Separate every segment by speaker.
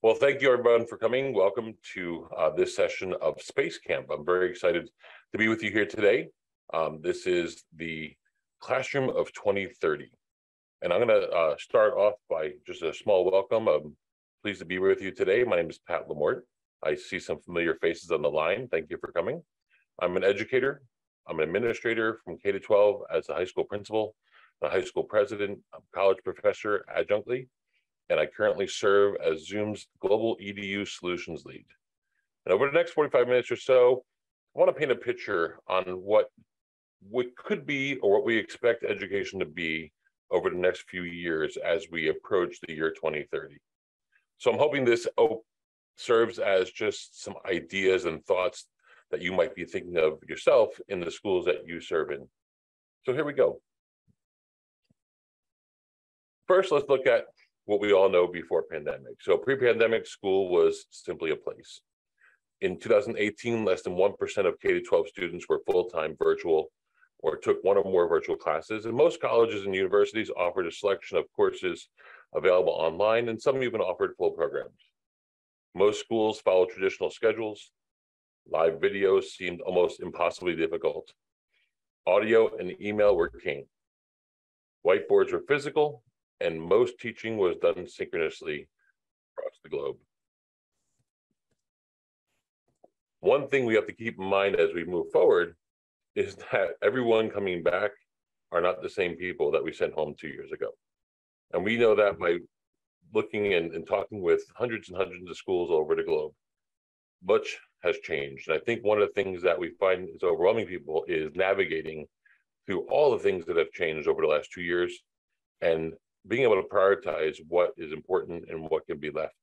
Speaker 1: Well, thank you everyone for coming. Welcome to this session of Space Camp. I'm very excited to be with you here today. This is the Classroom of 2030. And I'm gonna start off by just a small welcome. I'm pleased to be with you today. My name is Pat Morte. I see some familiar faces on the line. Thank you for coming. I'm an educator. I'm an administrator from K to 12 as a high school principal, a high school president, a college professor adjunctly, and I currently serve as Zoom's Global EDU Solutions Lead. And over the next 45 minutes or so, I want to paint a picture on what could be or what we expect education to be over the next few years as we approach the year 2030. So I'm hoping this serves as just some ideas and thoughts that you might be thinking of yourself in the schools that you serve in. So here we go. First, let's look at what we all know before pandemic. So pre-pandemic, school was simply a place. In 2018, less than 1% of K to 12 students were full-time virtual or took one or more virtual classes. And most colleges and universities offered a selection of courses available online, and some even offered full programs. Most schools followed traditional schedules. Live videos seemed almost impossibly difficult. Audio and email were king. Whiteboards were physical, and most teaching was done synchronously across the globe. One thing we have to keep in mind as we move forward is that everyone coming back are not the same people that we sent home 2 years ago. And we know that by looking and talking with hundreds and hundreds of schools all over the globe. Much has changed. And I think one of the things that we find is overwhelming people is navigating through all the things that have changed over the last 2 years and being able to prioritize what is important and what can be left.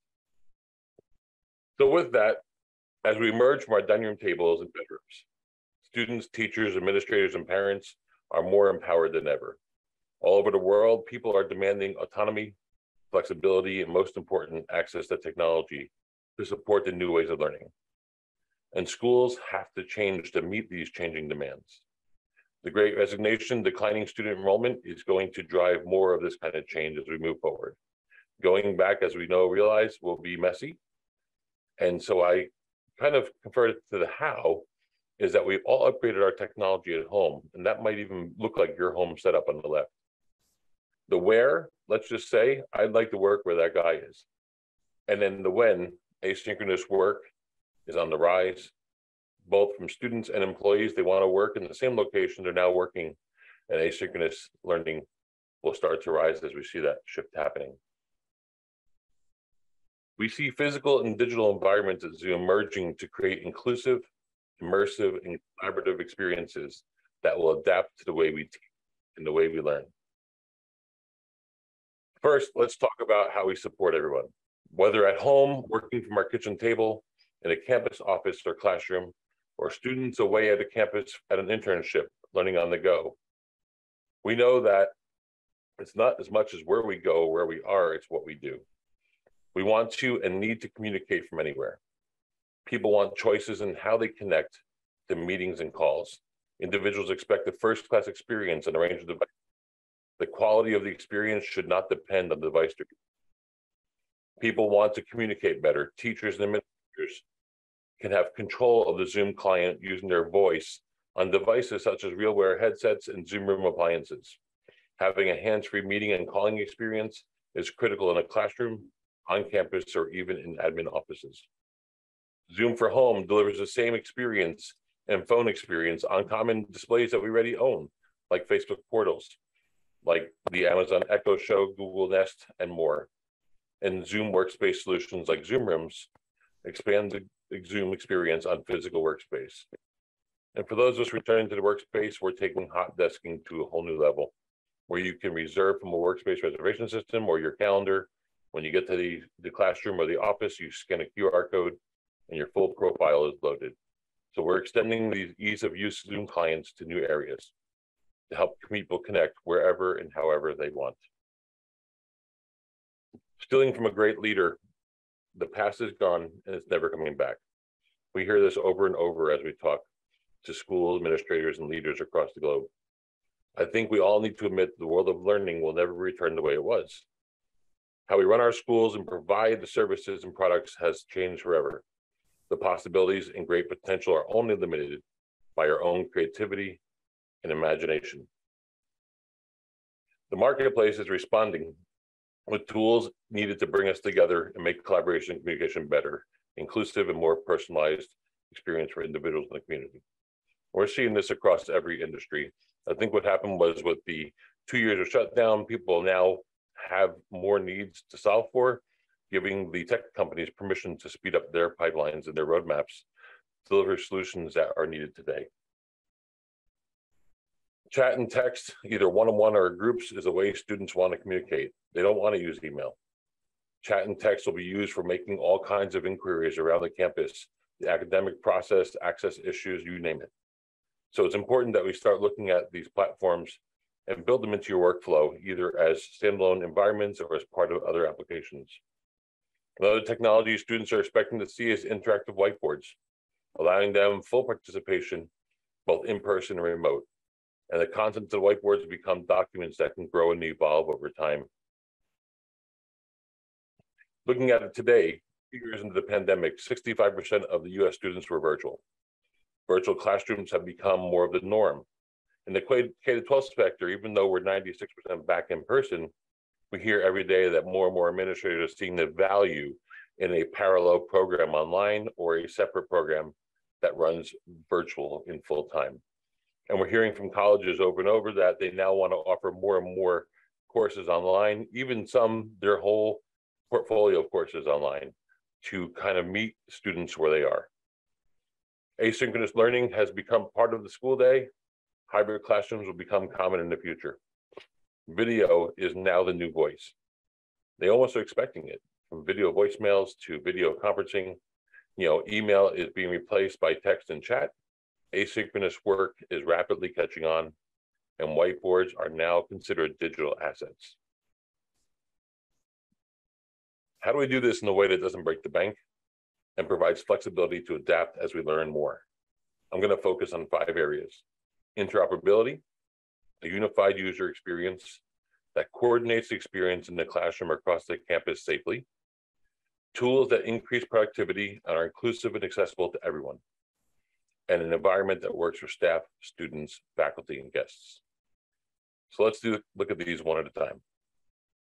Speaker 1: So with that, as we emerge from our dining room tables and bedrooms, students, teachers, administrators, and parents are more empowered than ever. All over the world, people are demanding autonomy, flexibility, and most important, access to technology to support the new ways of learning. And schools have to change to meet these changing demands. The Great Resignation, declining student enrollment is going to drive more of this kind of change as we move forward. Going back, as we realize, will be messy. And so I kind of convert it to the how, is that we've all upgraded our technology at home, and that might even look like your home setup on the left. The where, let's just say, I'd like to work where that guy is. And then the when, asynchronous work is on the rise. Both from students and employees, they want to work in the same location they're now working, and asynchronous learning will start to rise as we see that shift happening. We see physical and digital environments at Zoom merging to create inclusive, immersive, and collaborative experiences that will adapt to the way we teach and the way we learn. First, let's talk about how we support everyone. Whether at home, working from our kitchen table, in a campus office or classroom, or students away at a campus at an internship, learning on the go. We know that it's not as much as where we go, where we are, it's what we do. We want to and need to communicate from anywhere. People want choices in how they connect to meetings and calls. Individuals expect a first-class experience on a range of devices. The quality of the experience should not depend on the device. People want to communicate better. Teachers and administrators can have control of the Zoom client using their voice on devices such as RealWear headsets and Zoom Room appliances. Having a hands-free meeting and calling experience is critical in a classroom, on campus, or even in admin offices. Zoom for Home delivers the same experience and phone experience on common displays that we already own, like Facebook portals, like the Amazon Echo Show, Google Nest, and more. And Zoom workspace solutions like Zoom Rooms expand the Zoom experience on physical workspace. And for those of us returning to the workspace, we're taking hot desking to a whole new level, where you can reserve from a workspace reservation system or your calendar. When you get to the classroom or the office, you scan a QR code and your full profile is loaded. So we're extending these ease of use Zoom clients to new areas to help people connect wherever and however they want. Stealing from a great leader, the past is gone and it's never coming back. We hear this over and over as we talk to school administrators and leaders across the globe. I think we all need to admit the world of learning will never return the way it was. How we run our schools and provide the services and products has changed forever. The possibilities and great potential are only limited by our own creativity and imagination. The marketplace is responding with tools needed to bring us together and make collaboration and communication better, inclusive, and more personalized experience for individuals in the community. We're seeing this across every industry. I think what happened was with the 2 years of shutdown, people now have more needs to solve for, giving the tech companies permission to speed up their pipelines and their roadmaps to deliver solutions that are needed today. Chat and text, either one-on-one or groups, is a way students want to communicate. They don't want to use email. Chat and text will be used for making all kinds of inquiries around the campus, the academic process, access issues, you name it. So it's important that we start looking at these platforms and build them into your workflow, either as standalone environments or as part of other applications. Another technology students are expecting to see is interactive whiteboards, allowing them full participation, both in person and remote. And the contents of the whiteboards become documents that can grow and evolve over time. Looking at it today, 2 years into the pandemic, 65% of the US students were virtual. Virtual classrooms have become more of the norm. In the K-12 sector, even though we're 96% back in person, we hear every day that more and more administrators are seeing the value in a parallel program online or a separate program that runs virtual in full time. And we're hearing from colleges over and over that they now want to offer more and more courses online, even some, their whole portfolio of courses online, to kind of meet students where they are. Asynchronous learning has become part of the school day. Hybrid classrooms will become common in the future. Video is now the new voice. They almost are expecting it, from video voicemails to video conferencing. Email is being replaced by text and chat. Asynchronous work is rapidly catching on, and whiteboards are now considered digital assets. How do we do this in a way that doesn't break the bank and provides flexibility to adapt as we learn more? I'm going to focus on 5 areas. Interoperability, a unified user experience that coordinates the experience in the classroom across the campus safely. Tools that increase productivity and are inclusive and accessible to everyone. And an environment that works for staff, students, faculty, and guests. So let's look at these one at a time.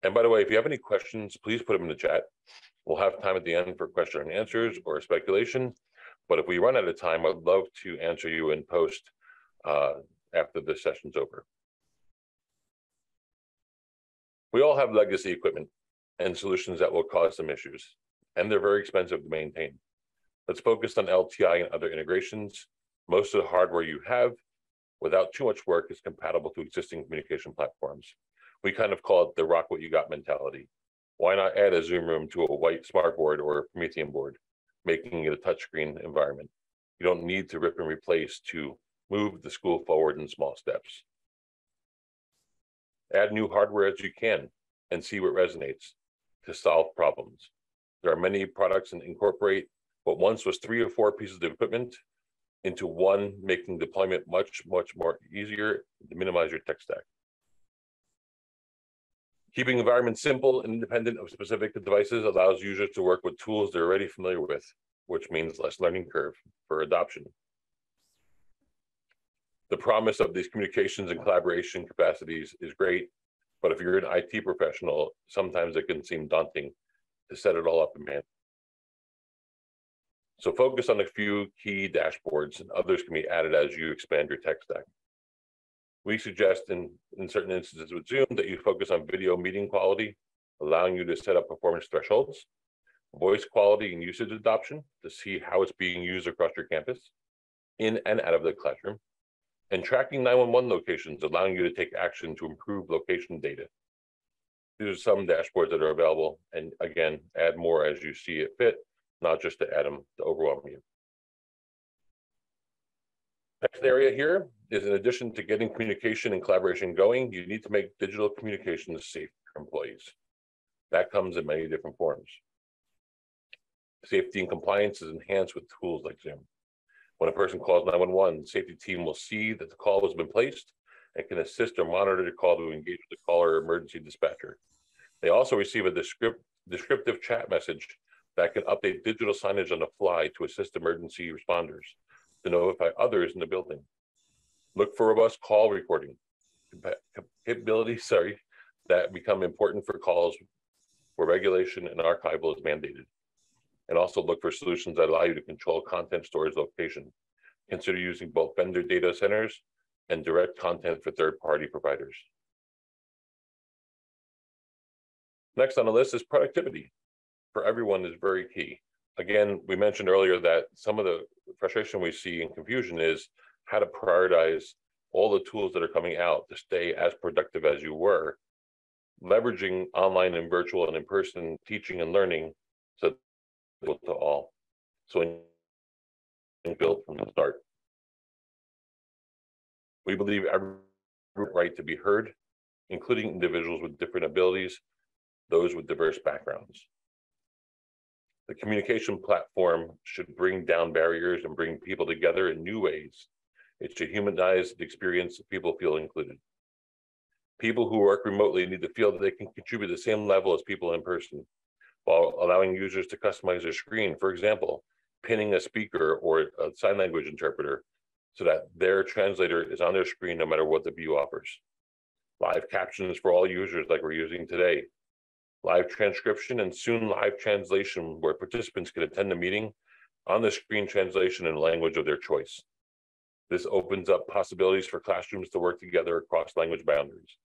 Speaker 1: And by the way, if you have any questions, please put them in the chat. We'll have time at the end for question and answers or speculation. But if we run out of time, I'd love to answer you in post after this session's over. We all have legacy equipment and solutions that will cause some issues, and they're very expensive to maintain. Let's focus on LTI and other integrations. Most of the hardware you have, without too much work, is compatible to existing communication platforms. We kind of call it the rock what you got mentality. Why not add a Zoom room to a white smartboard or a Promethean board, making it a touchscreen environment? You don't need to rip and replace to move the school forward in small steps. Add new hardware as you can and see what resonates to solve problems. There are many products that incorporate what once was 3 or 4 pieces of equipment into one, making deployment much more easier to minimize your tech stack. Keeping environments simple and independent of specific devices allows users to work with tools they're already familiar with, which means less learning curve for adoption. The promise of these communications and collaboration capacities is great, but if you're an IT professional, sometimes it can seem daunting to set it all up and manage. So focus on a few key dashboards, and others can be added as you expand your tech stack. We suggest in certain instances with Zoom that you focus on video meeting quality, allowing you to set up performance thresholds, voice quality and usage adoption to see how it's being used across your campus, in and out of the classroom, and tracking 911 locations, allowing you to take action to improve location data. These are some dashboards that are available, and again, add more as you see it fit, not just to add them to overwhelm you. Next area here is, in addition to getting communication and collaboration going, you need to make digital communications safe for employees. That comes in many different forms. Safety and compliance is enhanced with tools like Zoom. When a person calls 911, the safety team will see that the call has been placed and can assist or monitor the call to engage with the caller or emergency dispatcher. They also receive a descriptive chat message that can update digital signage on the fly to assist emergency responders to notify others in the building. Look for robust call recording capabilities, that become important for calls where regulation and archival is mandated. And also look for solutions that allow you to control content storage location. Consider using both vendor data centers and direct content for third-party providers. Next on the list is productivity. For everyone is very key. Again, we mentioned earlier that some of the frustration we see and confusion is how to prioritize all the tools that are coming out to stay as productive as you were, leveraging online and virtual and in-person teaching and learning so to all. So build from the start. We believe every right to be heard, including individuals with different abilities, those with diverse backgrounds. The communication platform should bring down barriers and bring people together in new ways. It should humanize the experience so people feel included. People who work remotely need to feel that they can contribute the same level as people in person, while allowing users to customize their screen. For example, pinning a speaker or a sign language interpreter so that their translator is on their screen no matter what the view offers. Live captions for all users like we're using today. Live transcription and soon live translation where participants can attend the meeting on the screen translation in a language of their choice. This opens up possibilities for classrooms to work together across language boundaries.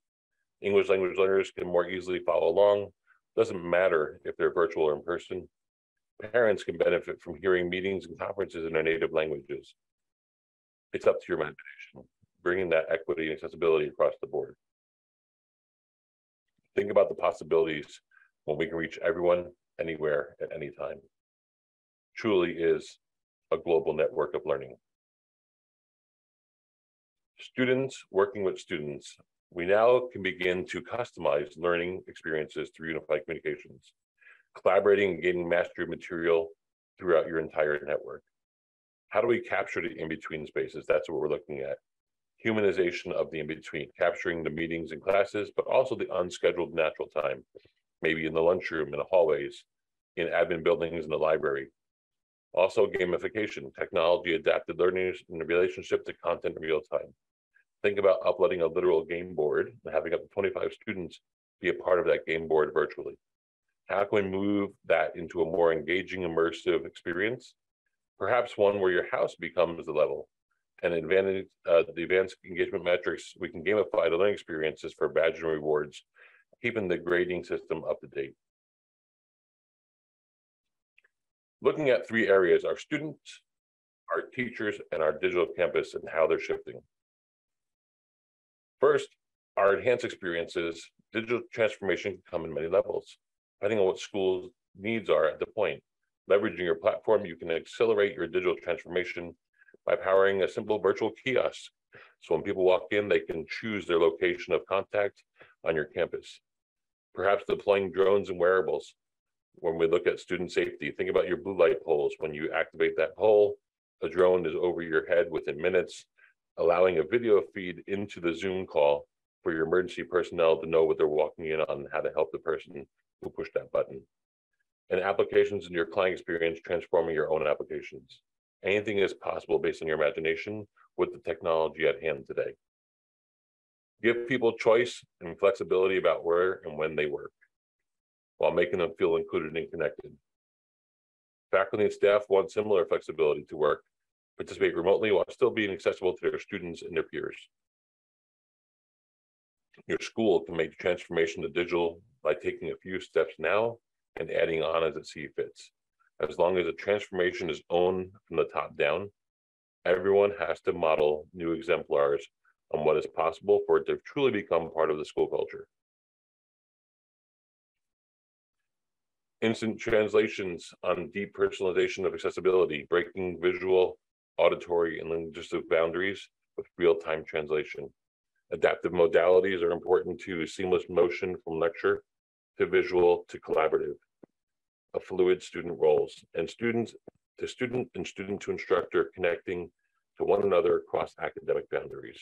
Speaker 1: English language learners can more easily follow along. Doesn't matter if they're virtual or in person. Parents can benefit from hearing meetings and conferences in their native languages. It's up to your imagination, bringing that equity and accessibility across the board. Think about the possibilities when we can reach everyone, anywhere, at any time. Truly is a global network of learning. Students working with students, we now can begin to customize learning experiences through unified communications, collaborating and gaining mastery of material throughout your entire network. How do we capture the in-between spaces? That's what we're looking at. Humanization of the in-between, capturing the meetings and classes, but also the unscheduled natural time, maybe in the lunchroom, in the hallways, in admin buildings, in the library. Also gamification, technology adapted learning in the relationship to content in real time. Think about uploading a literal game board and having up to 25 students be a part of that game board virtually. How can we move that into a more engaging, immersive experience? Perhaps one where your house becomes the level. And the advanced engagement metrics, we can gamify the learning experiences for badge and rewards, keeping the grading system up to date. Looking at three areas: our students, our teachers, and our digital campus and how they're shifting. First, our enhanced experiences. Digital transformation can come in many levels, depending on what schools' needs are at the point. Leveraging your platform, you can accelerate your digital transformation by powering a simple virtual kiosk. So when people walk in, they can choose their location of contact on your campus. Perhaps deploying drones and wearables. When we look at student safety, think about your blue light poles. When you activate that pole, a drone is over your head within minutes, allowing a video feed into the Zoom call for your emergency personnel to know what they're walking in on and how to help the person who pushed that button. And applications in your client experience, transforming your own applications. Anything is possible based on your imagination with the technology at hand today. Give people choice and flexibility about where and when they work, while making them feel included and connected. Faculty and staff want similar flexibility to work, participate remotely while still being accessible to their students and their peers. Your school can make the transformation to digital by taking a few steps now and adding on as it sees fits. As long as the transformation is owned from the top down, everyone has to model new exemplars on what is possible for it to truly become part of the school culture. Instant translations on deep personalization of accessibility, breaking visual, auditory, and linguistic boundaries with real-time translation. Adaptive modalities are important to seamless motion from lecture to visual to collaborative. A fluid student roles, and student to student and student to instructor connecting to one another across academic boundaries.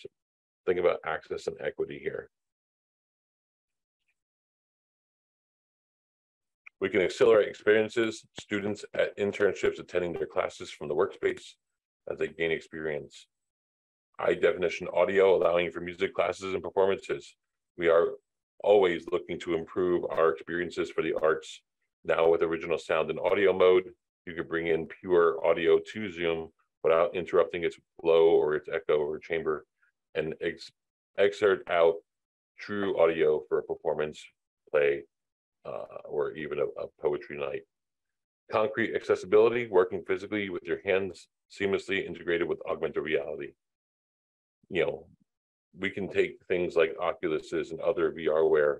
Speaker 1: Think about access and equity here. We can accelerate experiences, students at internships attending their classes from the workspace as they gain experience. High definition audio, allowing for music classes and performances. We are always looking to improve our experiences for the arts. Now with original sound and audio mode, you can bring in pure audio to Zoom without interrupting its flow or its echo or chamber, and exert out true audio for a performance, play, or even a poetry night. Concrete accessibility, working physically with your hands seamlessly integrated with augmented reality. You know, we can take things like Oculuses and other VRware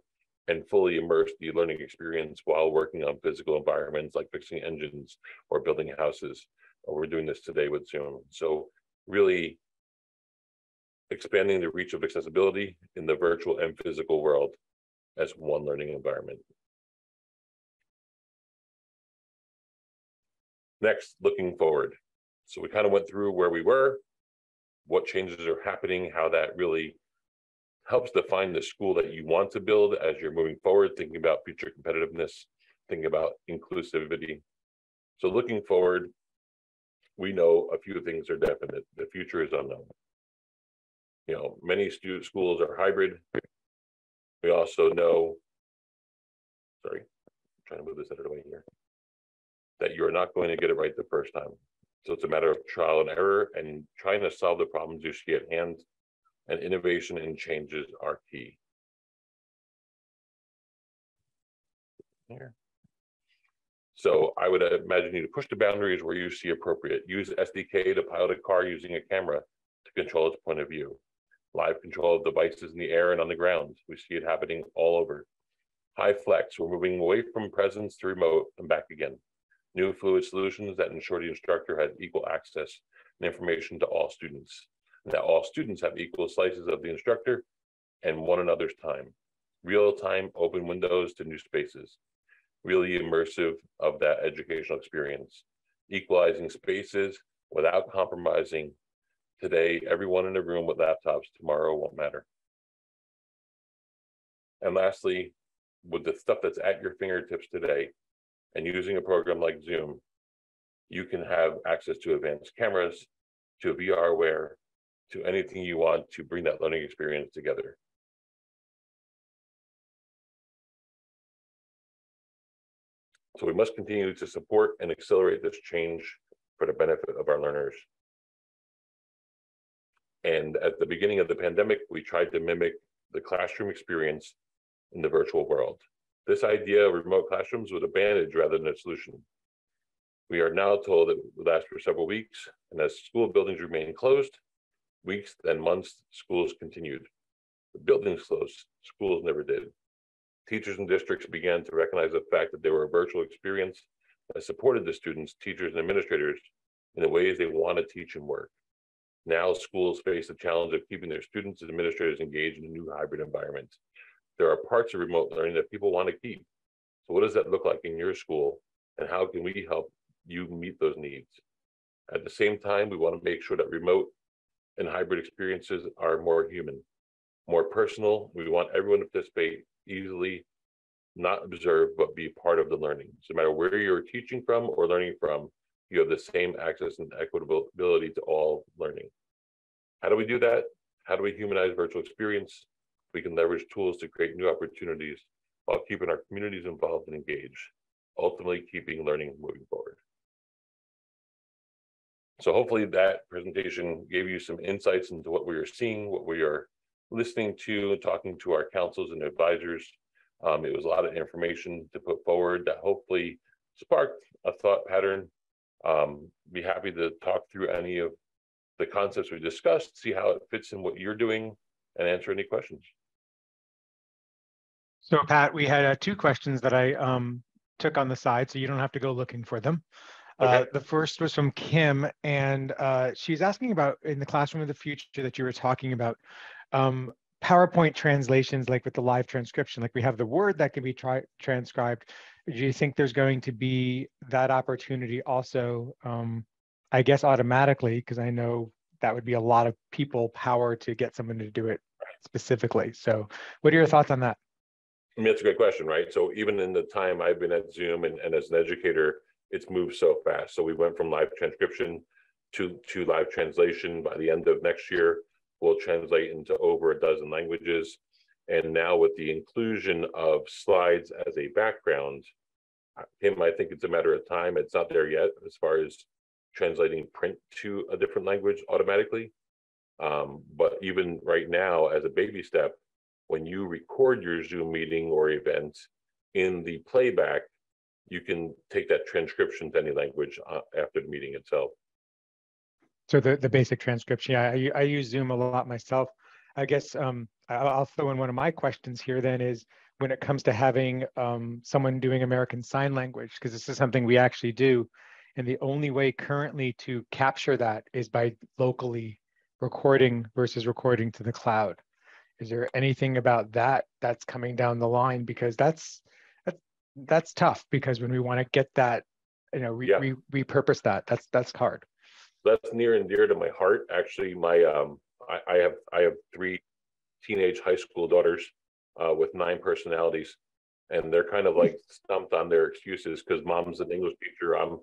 Speaker 1: and fully immerse the learning experience while working on physical environments like fixing engines or building houses. We're doing this today with Zoom. So really expanding the reach of accessibility in the virtual and physical world as one learning environment. Next, looking forward. So we kind of went through where we were, what changes are happening, how that really helps define the school that you want to build as you're moving forward, thinking about future competitiveness, thinking about inclusivity. So looking forward, we know a few things are definite. The future is unknown. You know, many schools are hybrid. We also know, sorry, I'm trying to move this out of the way here, that you're not going to get it right the first time. So it's a matter of trial and error and trying to solve the problems you see at hand, and innovation and changes are key. Here. So I would imagine you to push the boundaries where you see appropriate. Use SDK to pilot a car using a camera to control its point of view. Live control of devices in the air and on the ground. We see it happening all over. High flex, we're moving away from presence to remote and back again. New fluid solutions that ensure the instructor has equal access and information to all students. And that all students have equal slices of the instructor and one another's time. Real-time open windows to new spaces. Really immersive of that educational experience. Equalizing spaces without compromising. Today, everyone in a room with laptops, tomorrow won't matter. And lastly, with the stuff that's at your fingertips today, and using a program like Zoom, you can have access to advanced cameras, to VRware, to anything you want to bring that learning experience together. So we must continue to support and accelerate this change for the benefit of our learners. And at the beginning of the pandemic, we tried to mimic the classroom experience in the virtual world. This idea of remote classrooms was a bandage rather than a solution. We are now told that it will last for several weeks, and as school buildings remain closed, weeks then months, schools continued. The buildings closed, schools never did. Teachers and districts began to recognize the fact that they were a virtual experience that supported the students, teachers, and administrators in the ways they want to teach and work. Now schools face the challenge of keeping their students and administrators engaged in a new hybrid environment. There are parts of remote learning that people want to keep. So what does that look like in your school? And how can we help you meet those needs? At the same time, we want to make sure that remote and hybrid experiences are more human, more personal. We want everyone to participate easily, not observe, but be part of the learning. So no matter where you're teaching from or learning from, you have the same access and equitability to all learning. How do we do that? How do we humanize virtual experience? We can leverage tools to create new opportunities while keeping our communities involved and engaged, ultimately keeping learning moving forward. So hopefully that presentation gave you some insights into what we are seeing, what we are listening to, and talking to our councils and advisors. It was a lot of information to put forward that hopefully sparked a thought pattern. Be happy to talk through any of the concepts we discussed, see how it fits in what you're doing, and answer any questions.
Speaker 2: So Pat, we had two questions that I took on the side, so you don't have to go looking for them.
Speaker 1: Okay.
Speaker 2: The first was from Kim, and she's asking about in the classroom of the future that you were talking about, PowerPoint translations, like with the live transcription, like we have the word that can be transcribed. Do you think there's going to be that opportunity also, I guess automatically, because I know that would be a lot of people power to get someone to do it specifically. So what are your thoughts on that?
Speaker 1: I mean, that's a great question, right? So even in the time I've been at Zoom and as an educator, it's moved so fast. So we went from live transcription to live translation. By the end of next year, we'll translate into over a dozen languages. And now with the inclusion of slides as a background, Tim, I think it's a matter of time. It's not there yet as far as translating print to a different language automatically. But even right now, as a baby step, when you record your Zoom meeting or event in the playback, you can take that transcription to any language after the meeting itself.
Speaker 2: So the basic transcription, yeah, I use Zoom a lot myself. I guess I'll throw in one of my questions here then is when it comes to having someone doing American Sign Language, because this is something we actually do. And the only way currently to capture that is by locally recording versus recording to the cloud. Is there anything about that that's coming down the line? Because that's tough, because when we want to get that, you know, repurpose that, that's hard.
Speaker 1: That's near and dear to my heart. Actually, my I have 3 teenage high school daughters with 9 personalities, and they're kind of like stumped on their excuses because mom's an English teacher, I'm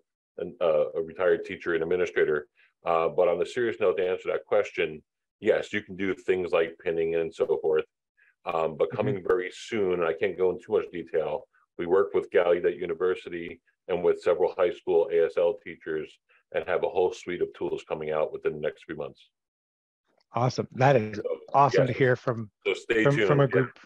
Speaker 1: a retired teacher and administrator. But on the serious note, to answer that question, yes, you can do things like pinning and so forth. But coming very soon, and I can't go into too much detail, we work with Gallaudet University and with several high school ASL teachers and have a whole suite of tools coming out within the next few months.
Speaker 2: Awesome. That is awesome to hear from a group.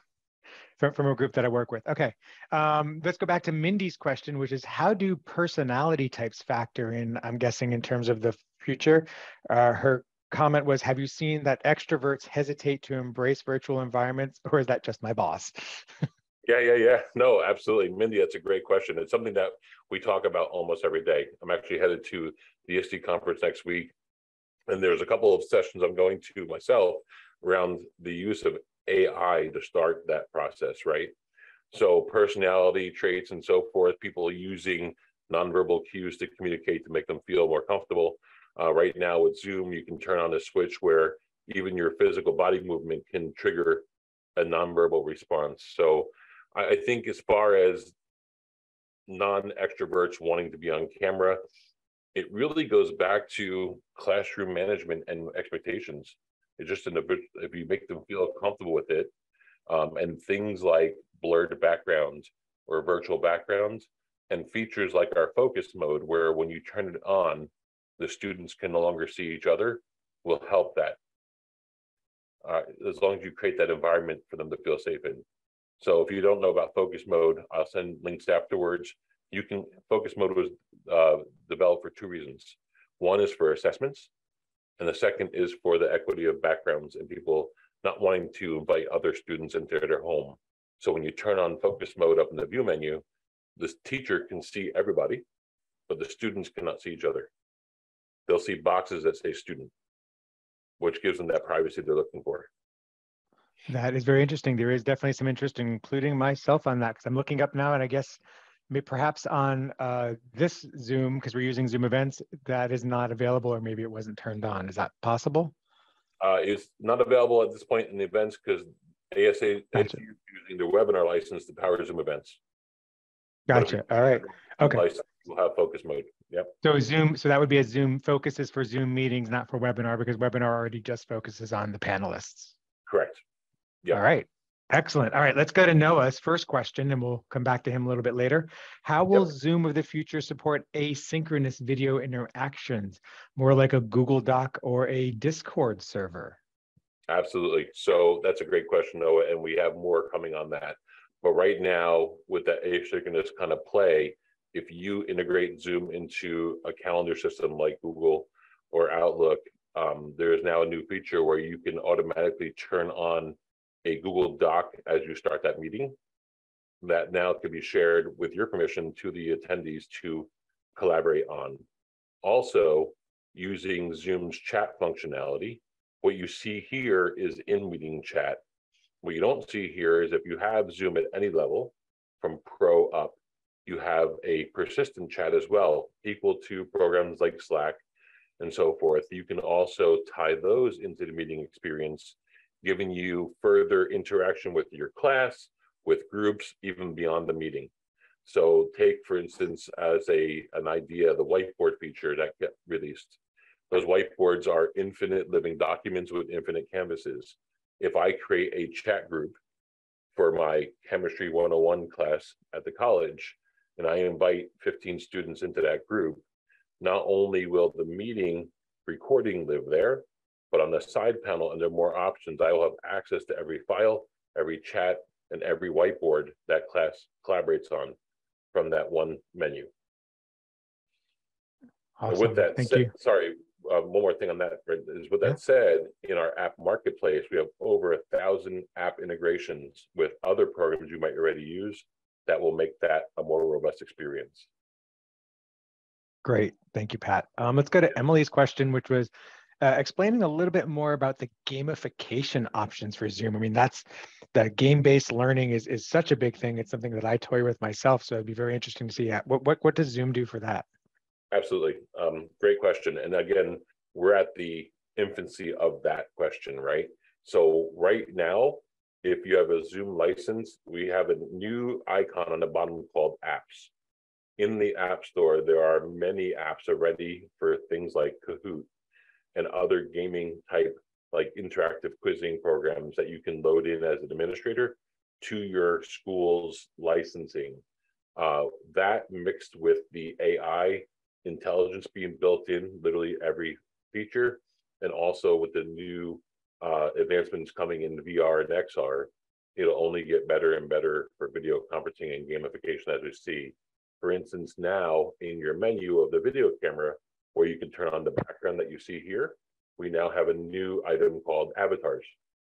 Speaker 2: From a group that I work with. Okay, let's go back to Mindy's question, which is how do personality types factor in, I'm guessing, in terms of the future? Her comment was, have you seen that extroverts hesitate to embrace virtual environments, or is that just my boss?
Speaker 1: Yeah. No, absolutely. Mindy, that's a great question. It's something that we talk about almost every day. I'm actually headed to the ISTE conference next week, and there's a couple of sessions I'm going to myself around the use of AI to start that process, right? So personality traits and so forth, people using nonverbal cues to communicate to make them feel more comfortable. Right now with Zoom, you can turn on a switch where even your physical body movement can trigger a nonverbal response. So I think as far as non-extroverts wanting to be on camera, it really goes back to classroom management and expectations. It's just if you make them feel comfortable with it, and things like blurred backgrounds or virtual backgrounds and features like our focus mode, where when you turn it on, the students can no longer see each other, will help that. As long as you create that environment for them to feel safe in. So if you don't know about focus mode, I'll send links afterwards. Focus mode was developed for 2 reasons. One is for assessments, and the second is for the equity of backgrounds and people not wanting to invite other students into their home. So when you turn on focus mode up in the view menu, the teacher can see everybody, but the students cannot see each other. They'll see boxes that say student, which gives them that privacy they're looking for.
Speaker 2: That is very interesting. There is definitely some interest, including myself, on that, because I'm looking up now, and I guess perhaps on this Zoom, because we're using Zoom events, that is not available, or maybe it wasn't turned on. Is that possible?
Speaker 1: It's not available at this point in the events because ASA is using their webinar license to power Zoom events.
Speaker 2: Gotcha. All right. Okay.
Speaker 1: We'll have focus mode. Yep.
Speaker 2: So Zoom, so that would be a Zoom focuses for Zoom meetings, not for webinar, because webinar already just focuses on the panelists.
Speaker 1: Correct. Yeah.
Speaker 2: All right. Excellent. All right, let's go to Noah's first question, and we'll come back to him a little bit later. How will Zoom of the future support asynchronous video interactions, more like a Google Doc or a Discord server?
Speaker 1: Absolutely. So that's a great question, Noah, and we have more coming on that. But right now, with that asynchronous kind of play, if you integrate Zoom into a calendar system like Google or Outlook, there is now a new feature where you can automatically turn on a Google Doc as you start that meeting. That now can be shared with your permission to the attendees to collaborate on. Also, using Zoom's chat functionality, what you see here is in-meeting chat. What you don't see here is if you have Zoom at any level, from Pro up, you have a persistent chat as well, equal to programs like Slack and so forth. You can also tie those into the meeting experience, giving you further interaction with your class with groups even beyond the meeting. So take, for instance, as an idea, the whiteboard feature that got released. Those whiteboards are infinite living documents with infinite canvases. If I create a chat group for my Chemistry 101 class at the college, and I invite 15 students into that group, not only will the meeting recording live there, but on the side panel under more options, I will have access to every file, every chat, and every whiteboard that class collaborates on from that one menu.
Speaker 2: Awesome.
Speaker 1: With that
Speaker 2: Thank
Speaker 1: said,
Speaker 2: you.
Speaker 1: Sorry, one more thing on that is with that said, in our app marketplace, we have over 1,000 app integrations with other programs you might already use that will make that a more robust experience.
Speaker 2: Great. Thank you, Pat. Let's go to Emily's question, which was explaining a little bit more about the gamification options for Zoom. I mean, that's the game-based learning is such a big thing. It's something that I toy with myself. So it'd be very interesting to see what does Zoom do for that?
Speaker 1: Absolutely. Great question. And again, we're at the infancy of that question, right? So right now, if you have a Zoom license, we have a new icon on the bottom called apps. In the App Store, there are many apps already for things like Kahoot and other gaming type, like interactive quizzing programs that you can load in as an administrator to your school's licensing. That mixed with the AI intelligence being built in literally every feature, and also with the new advancements coming in VR and XR, it'll only get better and better for video conferencing and gamification as we see. For instance, now in your menu of the video camera, where you can turn on the background that you see here, we now have a new item called avatars.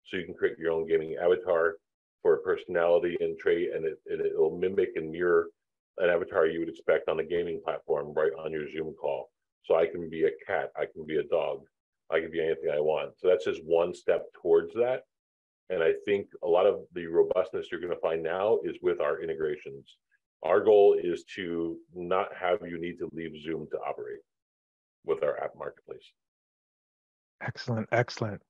Speaker 1: So you can create your own gaming avatar for personality and trait, and it'll mimic and mirror an avatar you would expect on a gaming platform right on your Zoom call. So I can be a cat, I can be a dog, I can be anything I want. So that's just one step towards that. And I think a lot of the robustness you're going to find now is with our integrations. Our goal is to not have you need to leave Zoom to operate with our app marketplace.
Speaker 2: Excellent, excellent.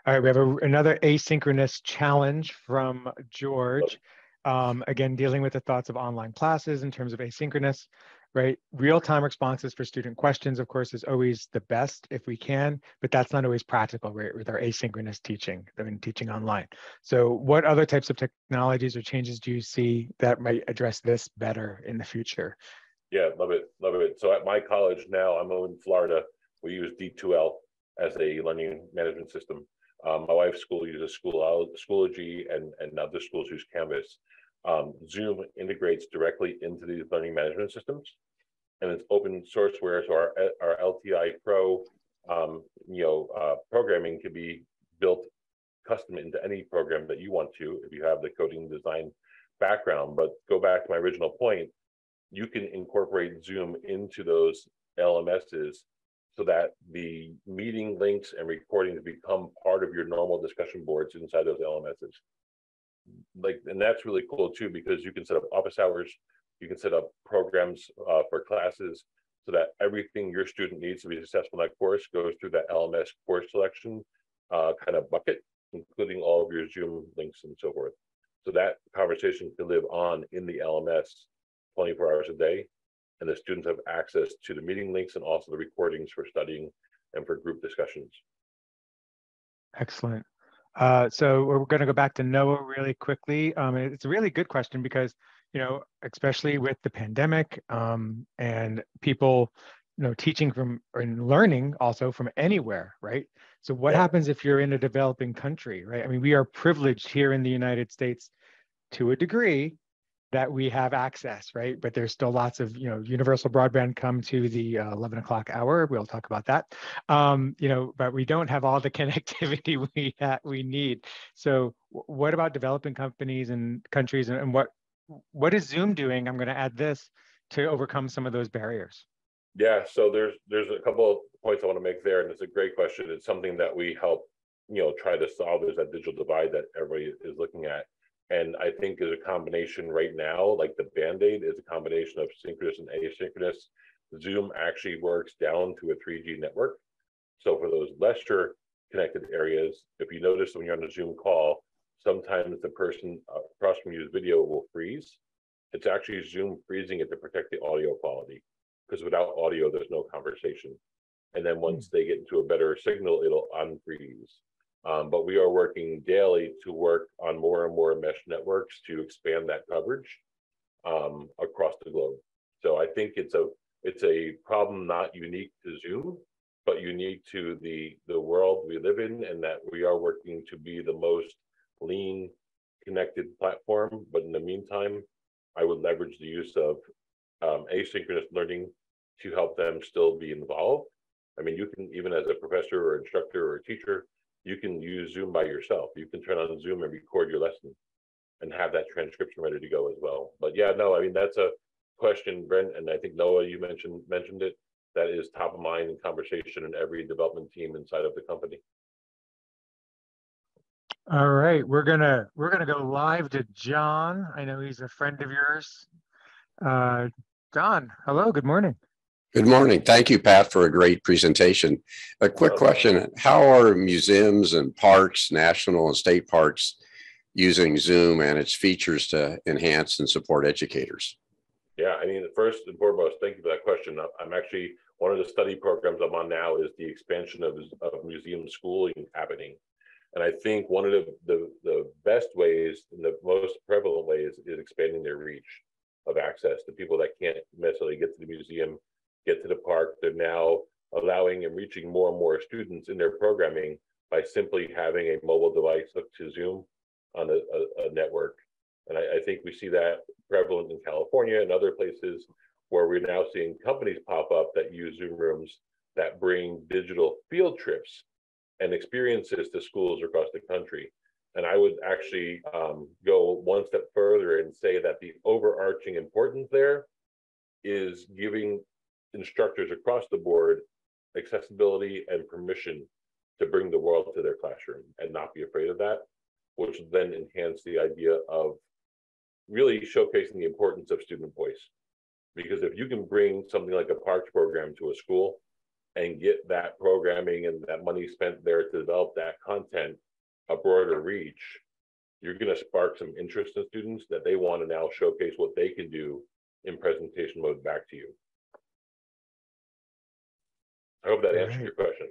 Speaker 2: All right, we have another asynchronous challenge from George. Again, dealing with the thoughts of online classes in terms of asynchronous, right? Real-time responses for student questions, of course, is always the best if we can, but that's not always practical, right, with our asynchronous teaching, I mean, teaching online. So what other types of technologies or changes do you see that might address this better in the future?
Speaker 1: Yeah, love it, love it. So at my college now, I'm in Florida, we use D2L as a learning management system. My wife's school uses Schoology, and other schools use Canvas. Zoom integrates directly into these learning management systems, and it's open sourceware. So our LTI Pro, programming can be built custom into any program that you want to, if you have the coding design background. But go back to my original point, you can incorporate Zoom into those LMSs so that the meeting links and recordings become part of your normal discussion boards inside those LMSs. And that's really cool too, because you can set up office hours, you can set up programs for classes, so that everything your student needs to be successful in that course goes through that LMS course selection kind of bucket, including all of your Zoom links and so forth. So that conversation can live on in the LMS 24 hours a day, and the students have access to the meeting links and also the recordings for studying and for group discussions.
Speaker 2: Excellent. So we're going to go back to Noah really quickly. It's a really good question because, especially with the pandemic and people, teaching from and learning also from anywhere, right? So what happens if you're in a developing country, right? I mean, we are privileged here in the United States to a degree that we have access, right? But there's still lots of, universal broadband come to the 11 o'clock hour. We'll talk about that. But we don't have all the connectivity we need. So what about developing companies and countries, and what is Zoom doing? I'm going to add this to overcome some of those barriers.
Speaker 1: Yeah, so there's a couple of points I want to make there, and it's a great question. It's something that we help, try to solve, is that digital divide that everybody is looking at. And I think is a combination right now, like the Band-Aid is a combination of synchronous and asynchronous. Zoom actually works down to a 3G network. So for those lesser connected areas, if you notice when you're on a Zoom call, sometimes the person across from you's video will freeze. It's actually Zoom freezing it to protect the audio quality, because without audio, there's no conversation. And then once they get into a better signal, it'll unfreeze. But we are working daily to work on more and more mesh networks to expand that coverage across the globe. So I think it's a problem not unique to Zoom, but unique to the world we live in, and that we are working to be the most lean, connected platform. But in the meantime, I would leverage the use of asynchronous learning to help them still be involved. I mean, you can, even as a professor or instructor or a teacher, you can use Zoom by yourself. You can turn on Zoom and record your lesson and have that transcription ready to go as well. But yeah, no, I mean, that's a question, Brent, and I think Noah, you mentioned it. That is top of mind in conversation in every development team inside of the company.
Speaker 2: All right, we're gonna go live to John. I know he's a friend of yours. John, hello, good morning.
Speaker 3: Good morning. Thank you, Pat, for a great presentation. A quick question. How are museums and parks, national and state parks, using Zoom and its features to enhance and support educators?
Speaker 1: Yeah, I mean, first and foremost, thank you for that question. I'm actually, one of the study programs I'm on now is the expansion of museum schooling happening. And I think one of the best ways and the most prevalent ways is expanding their reach of access to people that can't necessarily get to the museum, get to the park. They're now allowing and reaching more and more students in their programming by simply having a mobile device hooked to Zoom on a network. And I think we see that prevalent in California and other places where we're now seeing companies pop up that use Zoom rooms that bring digital field trips and experiences to schools across the country. And I would actually go one step further and say that the overarching importance there is giving instructors across the board accessibility and permission to bring the world to their classroom and not be afraid of that, which then enhance the idea of really showcasing the importance of student voice. Because if you can bring something like a parks program to a school and get that programming and that money spent there to develop that content a broader reach, you're going to spark some interest in students that they want to now showcase what they can do in presentation mode back to you. I hope that answered your question.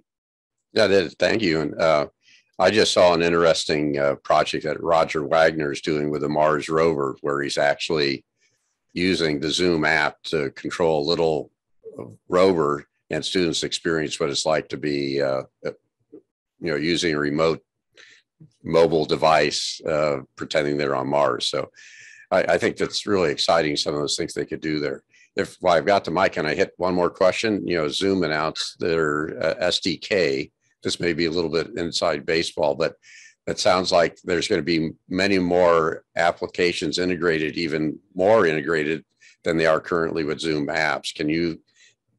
Speaker 3: That is, thank you. And I just saw an interesting project that Roger Wagner is doing with the Mars rover, where he's actually using the Zoom app to control a little rover, and students experience what it's like to be, using a remote mobile device, pretending they're on Mars. So I think that's really exciting, some of those things they could do there. While I've got the mic, can I hit one more question? Zoom announced their SDK. This may be a little bit inside baseball, but it sounds like there's going to be many more applications integrated, even more integrated than they are currently with Zoom apps. Can you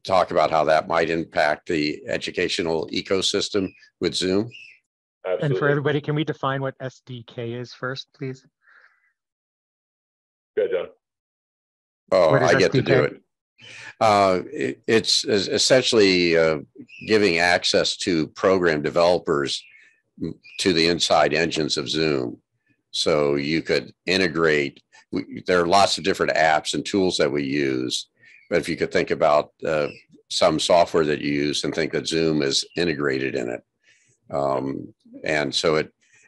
Speaker 3: talk about how that might impact the educational ecosystem with Zoom?
Speaker 1: Absolutely.
Speaker 2: And for everybody, can we define what SDK is first, please?
Speaker 1: Good, John.
Speaker 3: Oh, I get to do it. It's essentially giving access to program developers to the inside engines of Zoom. So you could integrate, there are lots of different apps and tools that we use, but if you could think about some software that you use and think that Zoom is integrated in it. And so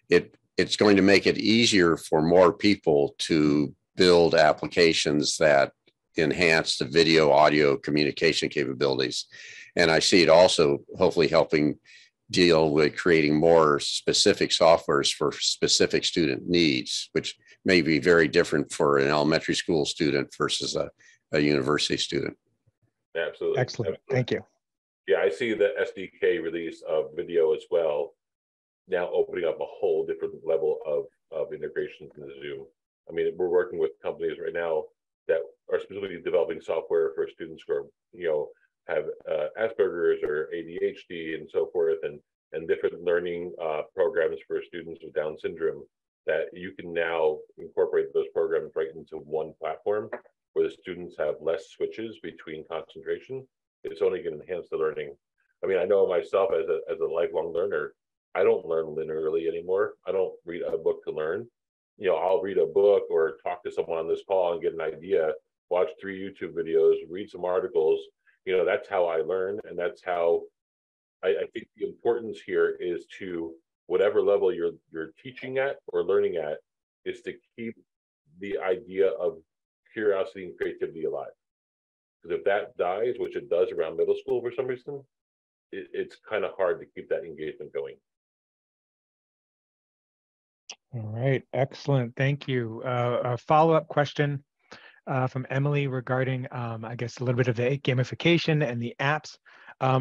Speaker 3: it's going to make it easier for more people to build applications that enhance the video audio communication capabilities. And I see it also hopefully helping deal with creating more specific softwares for specific student needs, which may be very different for an elementary school student versus a university student.
Speaker 1: Absolutely.
Speaker 2: Excellent.
Speaker 1: Absolutely.
Speaker 2: Thank you.
Speaker 1: Yeah, I see the SDK release of video as well, now opening up a whole different level of integration into Zoom. I mean, we're working with companies right now that are specifically developing software for students who are, have Asperger's or ADHD and so forth, and different learning programs for students with Down syndrome, that you can now incorporate those programs right into one platform where the students have less switches between concentration. It's only going to enhance the learning. I mean, I know myself as a lifelong learner, I don't learn linearly anymore. I don't read a book to learn. You know, I'll read a book or talk to someone on this call and get an idea, watch 3 YouTube videos, read some articles. You know, that's how I learn. And that's how I think the importance here is to whatever level you're teaching at or learning at, is to keep the idea of curiosity and creativity alive. Because if that dies, which it does around middle school for some reason, it's kind of hard to keep that engagement going.
Speaker 2: All right, excellent. Thank you. A follow-up question from Emily regarding, I guess, a little bit of the gamification and the apps.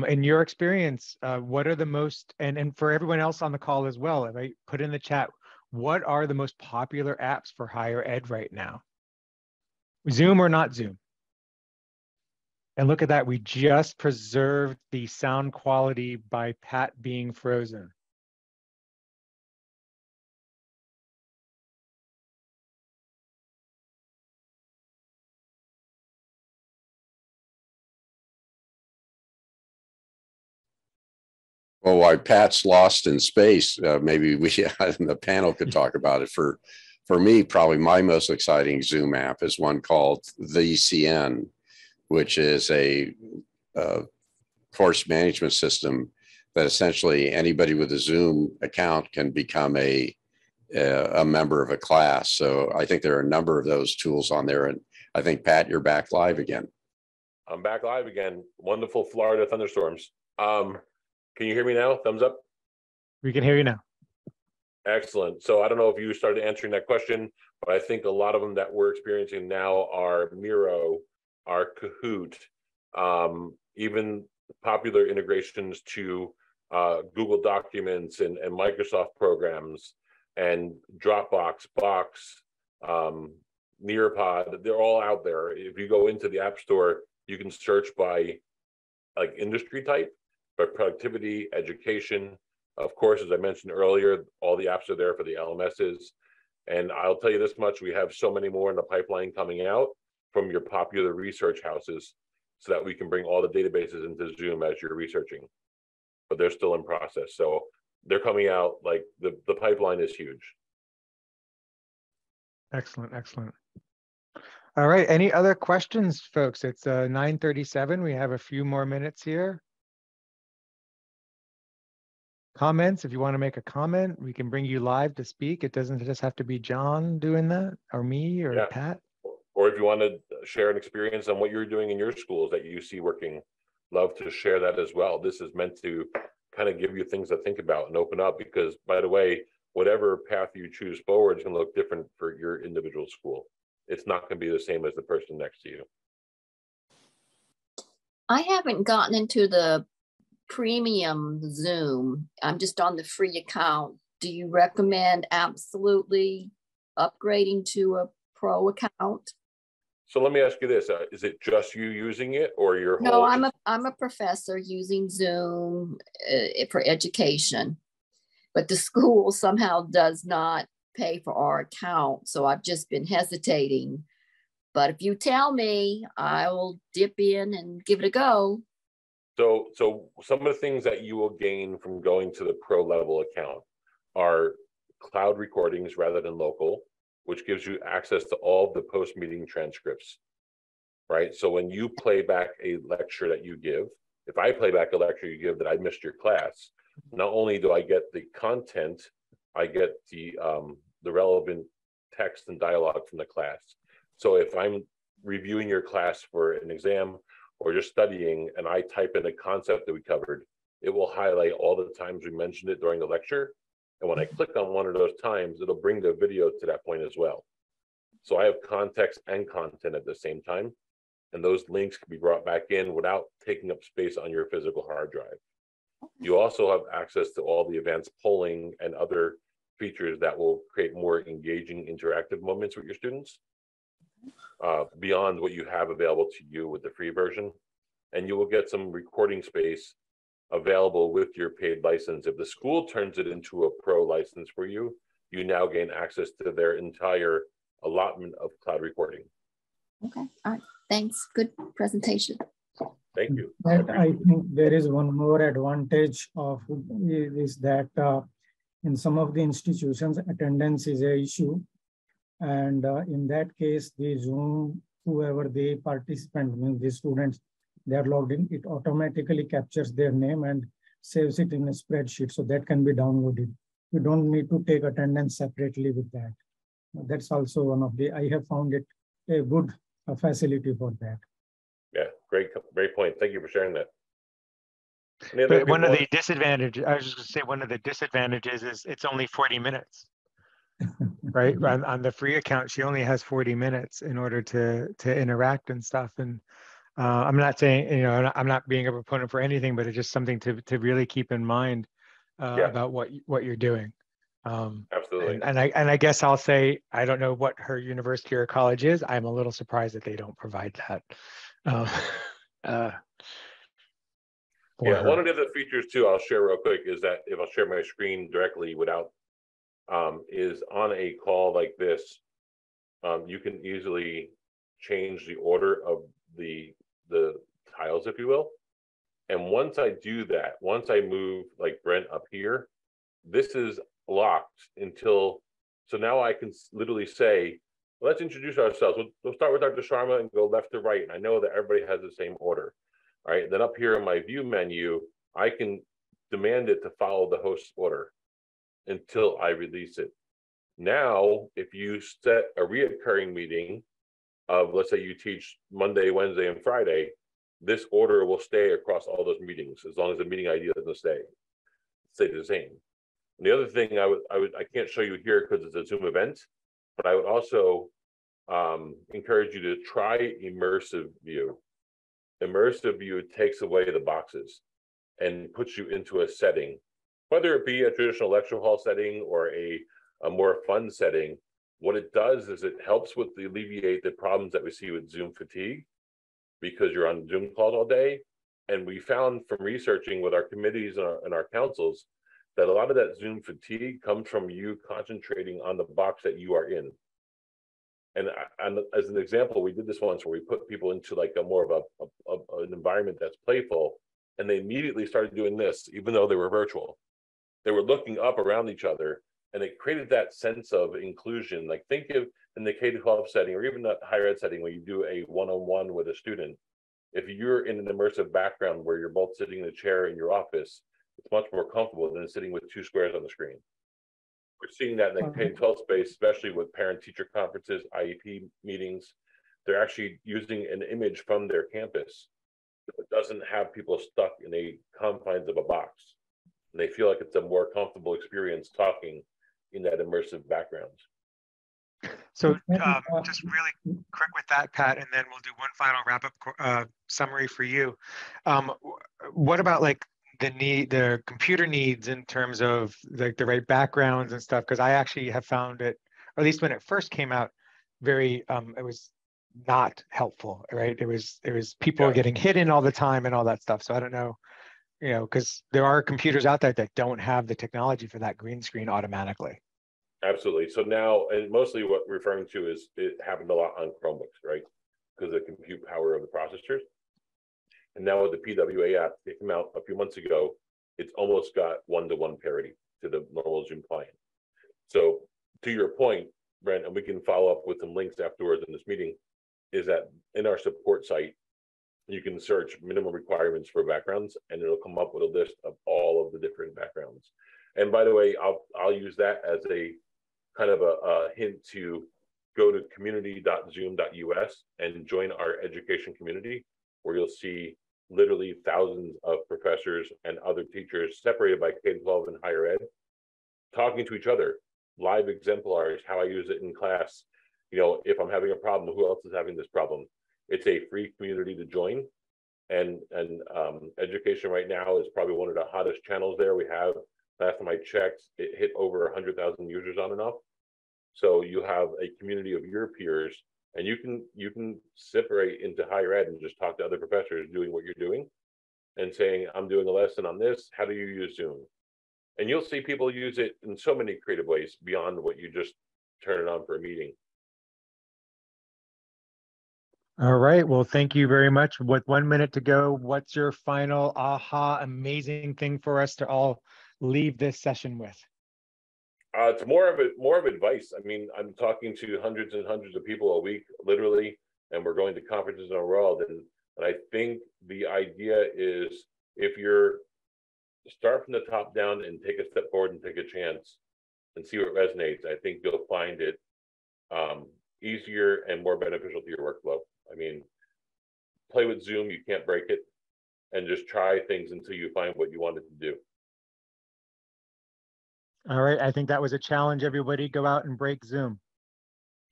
Speaker 2: In your experience, what are the most, and for everyone else on the call as well, if I put in the chat, what are the most popular apps for higher ed right now? Zoom or not Zoom? And look at that, we just preserved the sound quality by Pat being frozen.
Speaker 3: Well, why Pat's lost in space, maybe we in the panel could talk about it. For me, probably my most exciting Zoom app is one called the CN, which is a course management system that essentially anybody with a Zoom account can become a member of a class. So I think there are a number of those tools on there. And I think, Pat, you're back live again.
Speaker 1: I'm back live again. Wonderful Florida thunderstorms. Can you hear me now? Thumbs up.
Speaker 2: We can hear you now.
Speaker 1: Excellent. So I don't know if you started answering that question, but I think a lot of them that we're experiencing now are Miro, are Kahoot, even popular integrations to Google Documents and Microsoft programs and Dropbox, Box, Nearpod. They're all out there. If you go into the App Store, you can search by like industry type, by productivity, education. Of course, as I mentioned earlier, all the apps are there for the LMSs. And I'll tell you this much, we have so many more in the pipeline coming out from your popular research houses so that we can bring all the databases into Zoom as you're researching. But they're still in process. So they're coming out, like the pipeline is huge.
Speaker 2: Excellent, excellent. All right, any other questions, folks? It's 9:37. We have a few more minutes here. Comments, if you want to make a comment, we can bring you live to speak. It doesn't just have to be John doing that, or me, or Pat.
Speaker 1: Or if you want to share an experience on what you're doing in your schools that you see working, love to share that as well. This is meant to kind of give you things to think about and open up, because, by the way, whatever path you choose forward is going to look different for your individual school. It's not going to be the same as the person next to you.
Speaker 4: I haven't gotten into the premium Zoom. I'm just on the free account. Do you recommend absolutely upgrading to a pro account?
Speaker 1: So let me ask you this: is it just you using it, or your whole?
Speaker 4: No, I'm a professor using Zoom for education, but the school somehow does not pay for our account. So I've just been hesitating. But if you tell me, I will dip in and give it a go.
Speaker 1: So some of the things that you will gain from going to the pro level account are cloud recordings rather than local, which gives you access to all of the post-meeting transcripts, right? So when you play back a lecture that you give, if I play back a lecture you give that I missed your class, not only do I get the content, I get the relevant text and dialogue from the class. So if I'm reviewing your class for an exam or just studying and I type in a concept that we covered, it will highlight all the times we mentioned it during the lecture. And when I click on one of those times, it'll bring the video to that point as well. So I have context and content at the same time. And those links can be brought back in without taking up space on your physical hard drive. You also have access to all the advanced polling and other features that will create more engaging interactive moments with your students, beyond what you have available to you with the free version. And you will get some recording space available with your paid license. If the school turns it into a pro license for you, you now gain access to their entire allotment of cloud recording.
Speaker 4: Okay, all right, thanks, good presentation.
Speaker 1: Thank Thank you.
Speaker 5: But I think there is one more advantage of is that in some of the institutions, attendance is an issue. And in that case, the Zoom, whoever the participant, means the students, they are logged in, it automatically captures their name and saves it in a spreadsheet. So that can be downloaded. You don't need to take attendance separately with that. That's also one of the, I have found it a good facility for that.
Speaker 1: Yeah, great point. Thank you for sharing that.
Speaker 2: But one of the disadvantages, I was just going to say, one of the disadvantages is it's only 40 minutes. Right, on the free account, she only has 40 minutes in order to interact and stuff. And I'm not saying, you know, I'm not being a proponent for anything, but it's just something to really keep in mind about what you're doing.
Speaker 1: Absolutely.
Speaker 2: And I guess I'll say, I don't know what her university or college is. I'm a little surprised that they don't provide that.
Speaker 1: One of the other features too, I'll share real quick, is that if I'll share my screen directly without is on a call like this, you can easily change the order of the tiles, if you will. And once I do that, once I move like Brent up here, this is locked until, so now I can literally say, let's introduce ourselves. We'll start with Dr. Sharma and go left to right. And I know that everybody has the same order. All right, then up here in my view menu, I can demand it to follow the host's order until I release it. Now, if you set a reoccurring meeting of, let's say you teach Monday, Wednesday, and Friday, this order will stay across all those meetings as long as the meeting ID doesn't stay the same. And the other thing I can't show you here because it's a Zoom event, but I would also encourage you to try immersive view. Immersive view takes away the boxes and puts you into a setting, whether it be a traditional lecture hall setting or a more fun setting. What it does is it helps with alleviate the problems that we see with Zoom fatigue, because you're on Zoom calls all day. And we found from researching with our committees and our councils that a lot of that Zoom fatigue comes from you concentrating on the box that you are in. And as an example, we did this once where we put people into like a more of an environment that's playful, and they immediately started doing this, even though they were virtual. They were looking up around each other, and it created that sense of inclusion. Like think of in the K-12 setting, or even the higher ed setting, where you do a one-on-one with a student. If you're in an immersive background where you're both sitting in a chair in your office, it's much more comfortable than sitting with two squares on the screen. We're seeing that in the K-12 space, especially with parent-teacher conferences, IEP meetings. They're actually using an image from their campus that doesn't have people stuck in a confines of a box. And they feel like it's a more comfortable experience talking in that immersive background.
Speaker 2: So just really quick with that, Pat, and then we'll do one final wrap-up summary for you. What about like the computer needs in terms of like the right backgrounds and stuff? Because I actually have found it, or at least when it first came out, very it was not helpful, right? It was people getting hidden all the time and all that stuff. So I don't know, you know, because there are computers out there that don't have the technology for that green screen automatically.
Speaker 1: Absolutely. So now, and mostly what we're referring to is it happened a lot on Chromebooks, right? Because of the compute power of the processors. And now with the PWA app, it came out a few months ago, it's almost got one-to-one parity to the normal Zoom client. So to your point, Brent, and we can follow up with some links afterwards in this meeting, is that in our support site, you can search minimum requirements for backgrounds, and it'll come up with a list of all of the different backgrounds. And by the way, I'll use that as a kind of a hint to go to community.zoom.us and join our education community, where you'll see literally thousands of professors and other teachers separated by K-12 and higher ed, talking to each other, live exemplars, how I use it in class. You know, if I'm having a problem, who else is having this problem? It's a free community to join. And education right now is probably one of the hottest channels there. We have, last time I checked, it hit over 100,000 users on and off. So you have a community of your peers, and you can separate into higher ed and just talk to other professors doing what you're doing and saying, I'm doing a lesson on this. How do you use Zoom? And you'll see people use it in so many creative ways beyond what you just turn it on for a meeting.
Speaker 2: All right. Well, thank you very much. With 1 minute to go, what's your final aha amazing thing for us to all leave this session with?
Speaker 1: It's more of advice. I mean, I'm talking to hundreds and hundreds of people a week, literally, and we're going to conferences in the world. And I think the idea is, if you're start from the top down and take a step forward and take a chance and see what resonates, I think you'll find it easier and more beneficial to your workflow. I mean, play with Zoom, you can't break it, and just try things until you find what you want it to do.
Speaker 2: All right. I think that was a challenge. Everybody go out and break Zoom.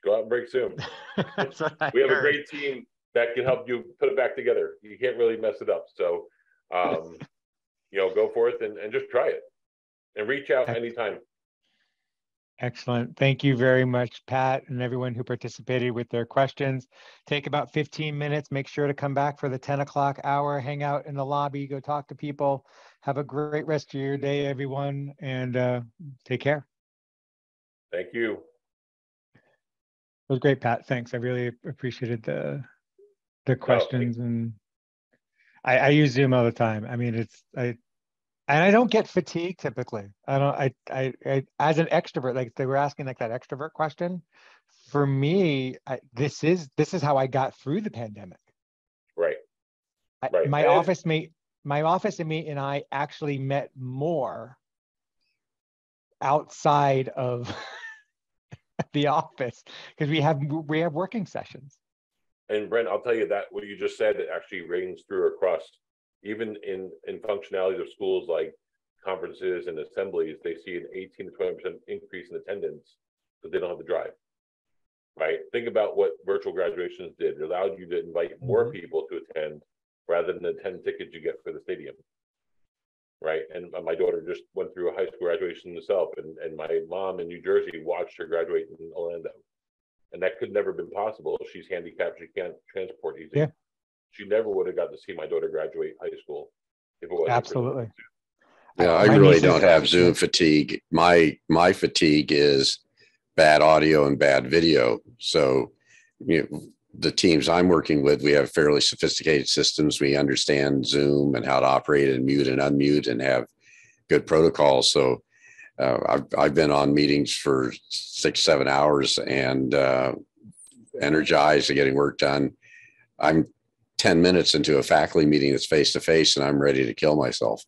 Speaker 1: Go out and break Zoom. We have a great team that can help you put it back together. You can't really mess it up. So, go forth and just try it and reach out anytime.
Speaker 2: Excellent. Thank you very much, Pat, and everyone who participated with their questions. Take about 15 minutes. Make sure to come back for the 10 o'clock hour. Hang out in the lobby. Go talk to people. Have a great rest of your day, everyone, and take care.
Speaker 1: Thank you.
Speaker 2: It was great, Pat. Thanks. I really appreciated the questions, and I use Zoom all the time. I mean, I don't get fatigued typically. I as an extrovert, like they were asking like that extrovert question. For me, this is how I got through the pandemic.
Speaker 1: Right.
Speaker 2: My office mate and I actually met more outside of the office because we have working sessions.
Speaker 1: And Brent, I'll tell you that what you just said, it actually rings through across, even in functionalities of schools like conferences and assemblies. They see an 18 to 20% increase in attendance because they don't have to drive. Right? Think about what virtual graduations did. It allowed you to invite more people to attend rather than the 10 tickets you get for the stadium. Right? And my daughter just went through a high school graduation herself, and my mom in New Jersey watched her graduate in Orlando. And that could never have been possible. She's handicapped. She can't transport easily.
Speaker 2: Yeah.
Speaker 1: She never would have got to see my daughter graduate high school if it wasn't.
Speaker 2: Absolutely.
Speaker 3: Yeah, I really don't have Zoom fatigue. My fatigue is bad audio and bad video. So, the teams I'm working with, we have fairly sophisticated systems. We understand Zoom and how to operate and mute and unmute and have good protocols. So I've been on meetings for 6-7 hours and energized and getting work done. I'm 10 minutes into a faculty meeting that's face-to-face and I'm ready to kill myself.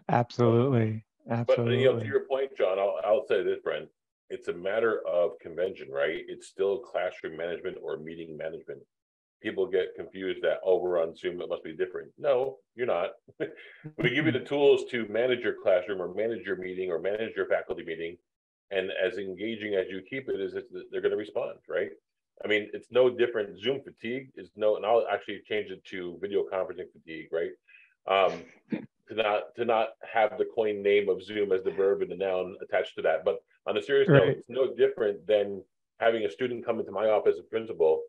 Speaker 2: Absolutely.
Speaker 1: But to your point, John, I'll say this, Brent, it's a matter of convention, right? It's still classroom management or meeting management. People get confused that, we're on Zoom, it must be different. No, you're not. We give you the tools to manage your classroom or manage your meeting or manage your faculty meeting. And as engaging as you keep it, they're going to respond, right? I mean, it's no different. Zoom fatigue is and I'll actually change it to video conferencing fatigue, right? To not have the coined name of Zoom as the verb and the noun attached to that. But on a serious note, it's no different than having a student come into my office as principal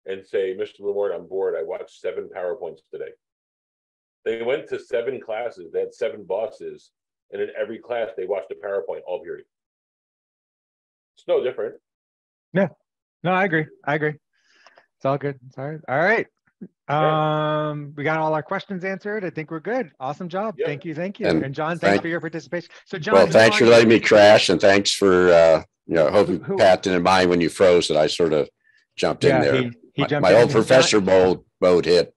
Speaker 1: and say, Mr. Lamort, I'm bored. I watched 7 PowerPoints today. They went to 7 classes. They had 7 bosses. And in every class, they watched a PowerPoint all period. It's no different.
Speaker 2: Yeah. No, I agree. It's all good. Sorry. All right. We got all our questions answered. I think we're good. Awesome job. Yep. Thank you. And John, thanks for your participation. So John,
Speaker 3: well, thanks for letting me crash, and thanks for hope Pat didn't mind when you froze that I sort of jumped in there. He jumped my old professor boat hit.